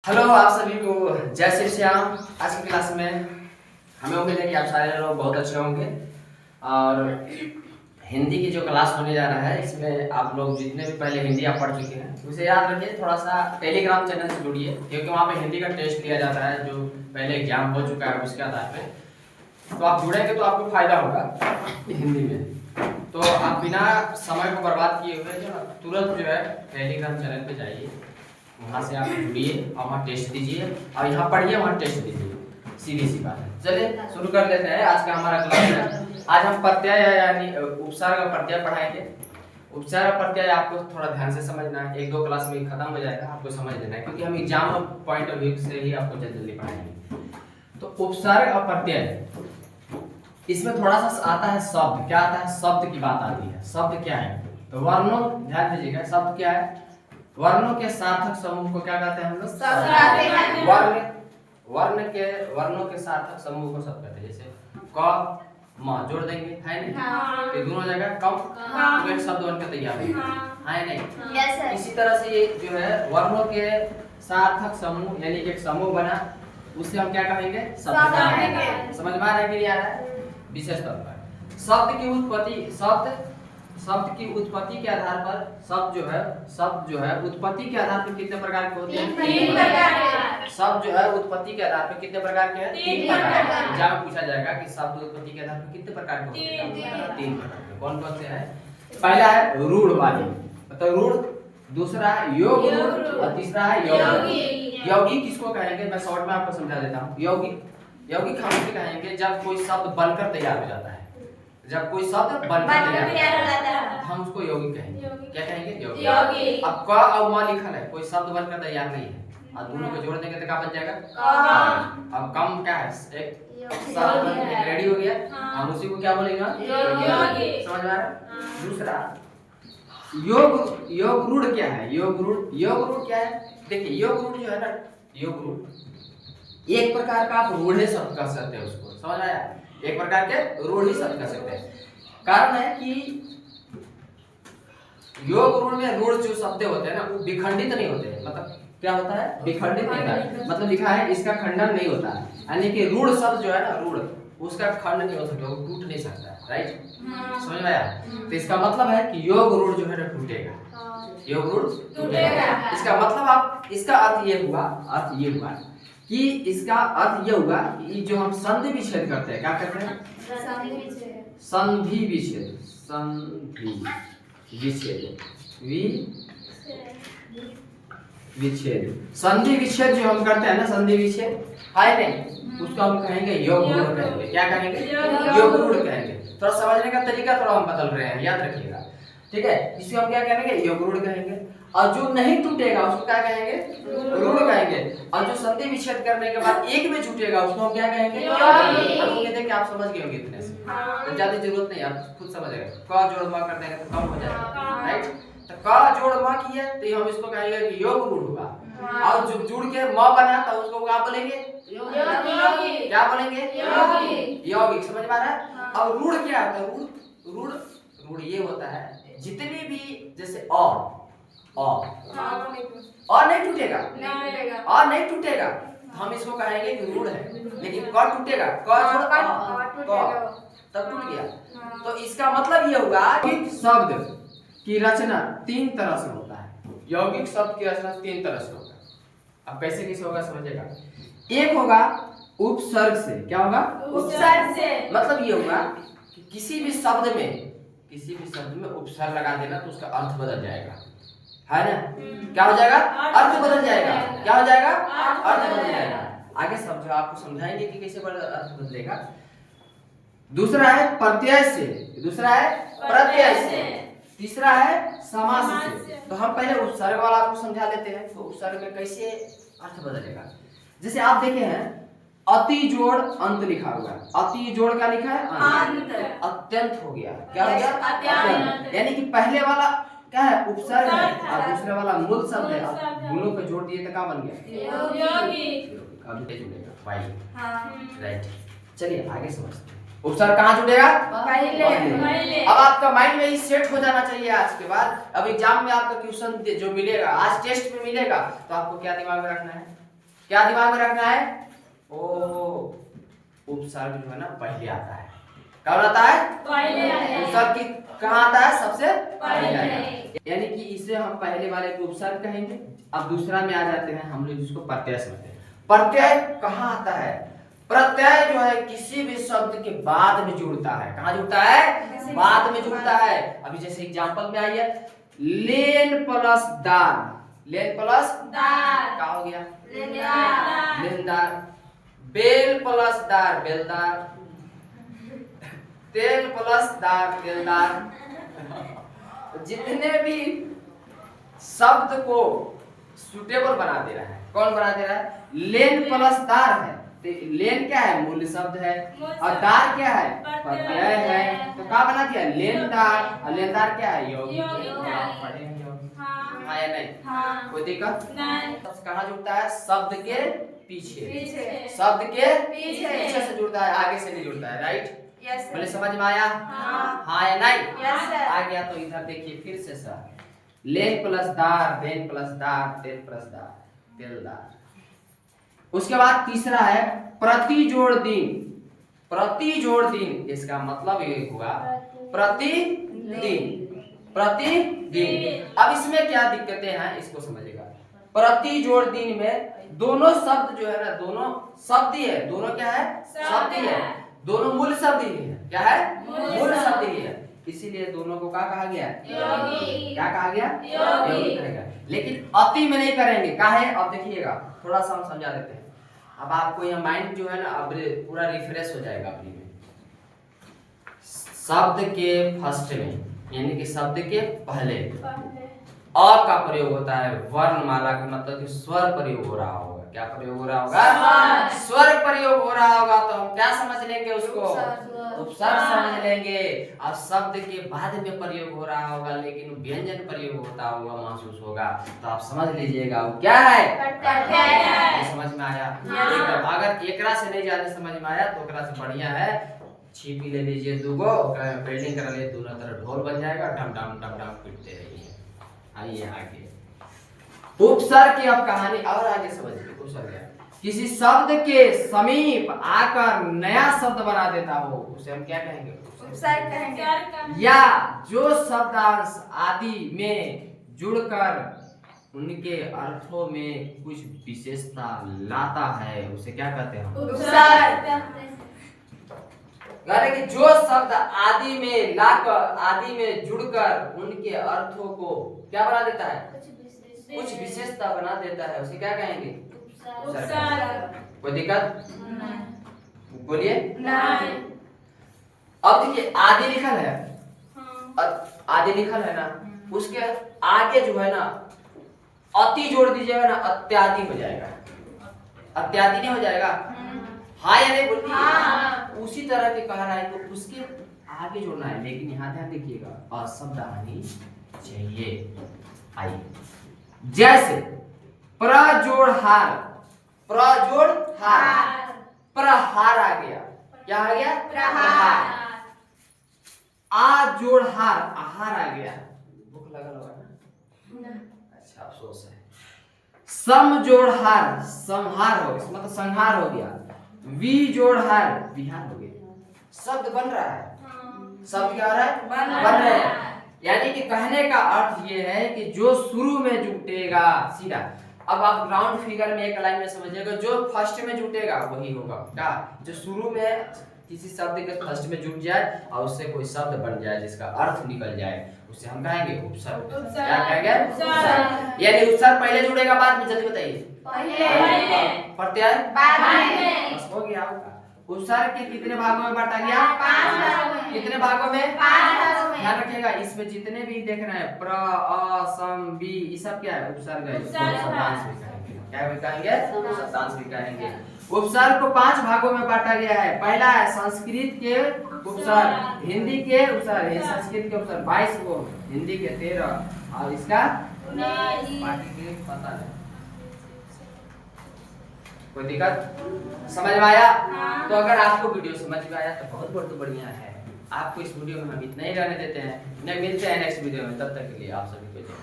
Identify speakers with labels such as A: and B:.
A: Hello आप सभी को जय श्री श्याम। आज की क्लास में हमें उम्मीद है कि आप सारे लोग बहुत अच्छे होंगे और हिंदी की जो क्लास होने जा रहा है इसमें आप लोग जितने भी पहले हिंदी आप पढ़ चुके हैं उसे याद रखिए। थोड़ा सा टेलीग्राम चैनल से जुड़िए क्योंकि वहाँ पे हिंदी का टेस्ट लिया जाता है जो पहले एग्जाम हो चुका है उसके आधार पे। तो आप जुड़ेंगे तो आपको फायदा होगा हिंदी में। तो आप बिना समय को बर्बाद किए हुए जो तुरंत जो है टेलीग्राम चैनल पे जाइए, वहाँ से आप जुड़िए और वहाँ टेस्ट दीजिए और यहाँ पढ़िए वहाँ टेस्ट दीजिए। सीधी सी बात है। चलिए शुरू कर लेते हैं आज का हमारा क्लास है। आज हम प्रत्यय यानी उपसर्ग का प्रत्यय पढ़ाएंगे। उपसर्ग प्रत्यय आपको थोड़ा ध्यान से समझना है, एक दो क्लास में खत्म हो जाएगा, आपको समझ लेना है क्योंकि हम एग्जाम पॉइंट ऑफ व्यू से ही आपको जल्दी पढ़ाएंगे। तो उपसर्ग और प्रत्यय इसमें थोड़ा सा आता है शब्द। क्या आता है? शब्द की बात आती है। शब्द क्या है? तो वर्णों, ध्यान दीजिएगा, शब्द क्या है? वर्णों के सार्थक समूह को क्या कहते हैं हम लोग? वर्णों के सार्थक समूह को शब्द कहते हैं। जैसे क म जोड़ देंगे, है नहीं? तो दोनों जगह कम तो एक शब्द बनकर तैयार है नहीं? इसी तरह से ये जो है वर्णों के सार्थक समूह यानी एक समूह बना, उससे हम क्या कहेंगे? शब्द कहेंगे। समझ में आ रहा है कि नहीं आ रहा है? विशेष तौर पर शब्द की उत्पत्ति के आधार पर शब्द जो है उत्पत्ति के आधार पर कितने प्रकार के होते हैं? तीन प्रकार। शब्द जो है उत्पत्ति के आधार पर कितने प्रकार के हैं? तीन प्रकार। एग्जाम में पूछा जाएगा कि शब्द उत्पत्ति के आधार पर कितने प्रकार के होते हैं? तीन प्रकार के। कौन कौन से हैं? पहला है रूढ़ वाले, मतलब रूढ़, दूसरा है योग रूढ़ और तीसरा है यौगिक। यौगिक किसको कहेंगे? मैं शॉर्ट में आपको समझा देता हूँ। यौगिक हम इसे कहेंगे जब कोई शब्द बनकर तैयार हो जाता है। जब कोई शब्द बनकर तैयार हो जाता है हम उसको यौगिक कहेंगे। क्या कहेंगे? यौगिक। अब क और म लिखल है, कोई शब्द बनकर तैयार नहीं है और दोनों को जोड़ देंगे तो क्या बन जाएगा? अब कम क्या है? एक शब्द बन के रेडी हो गया, हम उसी को क्या बोलेंगे? यौगिक। समझ में आ रहा है? दूसरा योग रूढ़ क्या है? योग रूढ़ क्या है? देखिए योग रूढ़ जो है ना, योग रूढ़ एक प्रकार का आप रूढ़े शब्द कह सकते हैं उसको। समझ आया? एक प्रकार के रूढ़ी शब्द कह सकते हैं। कारण है कि योग रूढ़ में रूढ़ जो शब्द होते हैं ना वो विखंडित नहीं होते। मतलब क्या होता है? विखंडित नहीं होता है। मतलब लिखा है इसका खंडन नहीं होता है, यानी कि रूढ़ शब्द जो है ना, रूढ़, उसका खंड नहीं हो सकता, वो टूट नहीं सकता। राइट? समझ में आया? तो इसका मतलब है कि योग रूढ़ जो है ना टूटेगा। योग रूढ़ टूटेगा। इसका मतलब आप इसका अर्थ ये हुआ कि इसका अर्थ ये हुआ कि जो हम संधि विच्छेद करते हैं, क्या करते हैं? संधि विच्छेद जो हम करते हैं ना, संधि विच्छेद है नहीं, उसको हम कहेंगे योग रूढ़ कहेंगे। क्या कहेंगे? योग रूढ़ कहेंगे। थोड़ा समझने का तरीका थोड़ा हम बदल रहे हैं, याद रखिएगा। ठीक है? इसको हम क्या कहेंगे? योग रूढ़ कहेंगे। और जो नहीं टूटेगा उसको क्या कहेंगे? रूढ़ कहेंगे। और जो संधि विच्छेद करने के बाद एक में छूटेगा उसको हम क्या कहेंगे? यौगिक। उम्मीद है कि आप समझ गए होंगे इतने से, तो ज्यादा जरूरत नहीं, आप खुद समझ गए। क जोड़ म कर देंगे तो कम हो जाएगा। राइट? तो क जोड़ म किया तो हम इसको कहेंगे कि योग रूढ़ होगा। और जो जुड़ के म बना तो उसको क्या बोलेंगे? यौगिक। क्या बोलेंगे? यौगिक। समझ में आ रहा है? अब रूढ़ क्या होता है? रूढ़ ये होता है जितनी भी, जैसे और नहीं टूटेगा, और नहीं टूटेगा हम इसको कहेंगे कि रूढ़ है। लेकिन क टूटेगा, क जोड़ तब टूट गया। तो इसका मतलब ये हुआ कि शब्द की रचना तीन तरह से होता है। यौगिक शब्द की रचना तीन तरह से होता है। अब कैसे होगा समझिएगा। एक होगा उपसर्ग से। क्या होगा? उपसर्ग से। मतलब ये होगा कि किसी भी शब्द में उपसर्ग लगा देना तो उसका अर्थ बदल जाएगा, है ना? क्या हो जाएगा? अर्थ बदल जाएगा। क्या हो जाएगा? अर्थ बदल जाएगा। आगे समझो, आपको समझाएंगे कि कैसे अर्थ बदलेगा। दूसरा है प्रत्यय से, तीसरा है समास से। तो हम पहले उपसर्ग वाला आपको समझा लेते हैं। तो उपसर्ग में कैसे अर्थ बदलेगा, जैसे आप देखे हैं अति जोड़ अंत लिखा हुआ है। अति जोड़ क्या लिखा है? अंत। अत्यंत हो गया। क्या हो गया? अत्यंत। यानी कि पहले वाला क्या है? उपसर्ग है और दूसरे वाला मूल शब्द है। अब दोनों को जोड़ दिए तो क्या बन गया? यौगिक। अब जुड़ेगा भाई। राइट? चलिए आगे समझते हैं। उपसर्ग कहाँ जुड़ेगा? पहले। अब आपका माइंड में सेट हो जाना चाहिए आज के बाद। अब एग्जाम में आपका क्वेश्चन जो मिलेगा, आज टेस्ट में मिलेगा, तो आपको क्या दिमाग में रखना है? क्या दिमाग में रखना है? ओ उपसर्ग जो है ना पहले आता है। कब आता है?
B: पहले आता है।
A: उपसर्ग की कहाँ आता है? सबसे
B: पहले।
A: यानी कि इसे हम पहले वाले को उपसर्ग कहेंगे। अब दूसरा में आ जाते हैं हम लोग जिसको प्रत्यय समझते हैं। प्रत्यय कहाँ आता है? प्रत्यय जो है किसी भी शब्द के बाद में जुड़ता है। कहाँ जुड़ता है? बाद में जुड़ता है। अभी जैसे एग्जांपल में आई है लेन प्लस दार, लेन प्लस
B: दार,
A: क्या हो गया?
B: लेनदार,
A: लेनदार। बेल प्लस दार, बेलदार। तेल प्लस दार, तेलदार। जितने भी शब्द को सुटेबल बना दे रहा है, कौन बना दे रहा है? लेन प्लस दार है। तो लेन क्या है? मूल शब्द है। और दार क्या है? प्रत्यय है। तो क्या बना दिया? लेनदार। और लेनदार क्या है? यौगिक। पढ़े हैं यौगिक? हाँ या नहीं?
B: हाँ।
A: कोई दिक्कत
B: नहीं।
A: कहाँ जुड़ता है? शब्द के पीछे,
B: पीछे।
A: शब्द के
B: पीछे
A: से जुड़ता है, आगे से नहीं जुड़ता है। राइट?
B: यस
A: बोले समझ में आया? हाँ या नहीं?
B: Yes sir.
A: आ गया तो इधर देखिए फिर से सर, लेन प्लस दार, देन प्लस दार, तेल प्लस दार, तेलदार। उसके बाद तीसरा है प्रति जोड़ दिन। प्रति जोड़ दिन इसका मतलब ये हुआ प्रतिदिन, प्रतिदिन। अब इसमें क्या दिक्कतें हैं इसको समझिएगा। प्रति जोड़ दिन में दोनों शब्द जो है ना, दोनों शब्द ही है। दोनों क्या है? शब्द ही है। दोनों मूल शब्द ही है। क्या है? मूल शब्द ही है। इसीलिए दोनों को क्या कहा गया?
B: यौगिक।
A: क्या कहा गया?
B: यौगिक
A: करेगा। लेकिन अति में नहीं करेंगे। काहे? अब देखिएगा थोड़ा सा हम समझा देते हैं। अब आपको यह माइंड जो है ना अब पूरा रिफ्रेश हो जाएगा अपनी में। शब्द के फर्स्ट में यानी कि शब्द के पहले अ का प्रयोग होता है। वर्णमाला का मतलब कि स्वर प्रयोग हो रहा होगा। क्या प्रयोग हो रहा होगा? स्वर प्रयोग हो रहा होगा। तो हम क्या समझ लेंगे उसको? उपसर्ग समझ लेंगे। अब शब्द के बाद में प्रयोग हो रहा होगा लेकिन व्यंजन प्रयोग होता हुआ महसूस होगा तो आप समझ लीजिएगा वो क्या है? प्रत्यय। समझ में आया? एकदम। अगर एकरा से नहीं ज्यादा समझ में आया तो एकरा से बढ़िया है छिपी ले लीजिए दूगो, पेल्डिंग करा लिए, दोनों तरफ ढोल बन जाएगा, डम डम डम डम पीटते रहिए। आइए आगे उपसर्ग की अब कहानी और आगे समझिए। उपसर्ग किसी शब्द के समीप आकर नया शब्द बना देता हो उसे हम क्या कहेंगे?
B: उपसर्ग कहेंगे।
A: या जो शब्दांश आदि में जुड़कर उनके अर्थों में कुछ विशेषता लाता है उसे क्या कहते हैं?
B: उपसर्ग।
A: यानी कि जो शब्द आदि में लाकर, आदि में जुड़कर उनके अर्थों को क्या बना देता है? कुछ विशेषता बना देता है उसे क्या कहेंगे?
B: उपसर्ग।
A: कोई दिक्कत? बोलिए।
B: नहीं।
A: अब देखिए आदि लिखल है, आदि लिखल है ना, उसके आगे जो है ना अति जोड़ दीजिएगा ना, अत्यादि हो जाएगा। अत्यादि नहीं हो जाएगा? हाँ या नहीं बोलिए?
B: हाँ।
A: उसी तरह के कह रहा है तो उसके आगे जोड़ना है। लेकिन यहाँ ध्यान देखिएगा अशब्द आनी चाहिए। आइए जैसे प्रजोड़ हार, प्रजोड़ हार, प्रहार आ गया। क्या आ गया?
B: प्रहार।
A: आ जोड़ हार, आहार आ गया। भूख लगा होगा ना? अच्छा अफसोस है। सम जोड़ हार, संहार हो गया, मतलब संहार हो गया। वी जोड़ हार, विहार हो गया। शब्द बन रहा है। शब्द क्या हो रहा है? बन रहे हैं। यानी कि कहने का अर्थ ये है कि जो शुरू में जुटेगा सीधा। अब आप राउंड फिगर में एक लाइन में समझिएगा, जो फर्स्ट में जुटेगा वही होगा। क्या? जो शुरू में किसी शब्द के फर्स्ट में जुट जाए और उससे कोई शब्द बन जाए जिसका अर्थ निकल जाए उसे हम कहेंगे उपसर्ग। क्या कहेंगे? उपसर्ग। यानी उपसर्ग पहले जुड़ेगा बाद में? जल्दी बताइए।
B: पहले।
A: प्रत्यय
B: बाद में।
A: बस हो गया होगा। उपसर्ग के कितने भागों में बांटा गया?
B: 5 भागों में।
A: कितने भागों में?
B: 5 भागों में।
A: ध्यान रखिएगा इसमें जितने भी देख रहे हैं प्र, अ, सम, बी, ये सब क्या है? उपसर्ग है। शब्दांश भी कहेंगे। क्या भी कहेंगे? शब्दांश भी कहेंगे। उपसर्ग को 5 भागों में बांटा गया है। पहला है संस्कृत के उपसर्ग, हिंदी के उपसर्ग। ये संस्कृत के उपसर्ग 22 को, हिंदी के 13 और इसका
B: 19।
A: बाकी के पता नहीं। कोई दिक्कत? समझ में आया? तो अगर आपको वीडियो समझ में आया तो बहुत बहुत बढ़िया है। आपको इस वीडियो में हम इतना ही रहने देते हैं। मिलते हैं नेक्स्ट वीडियो में, तब तक के लिए आप सभी को जय।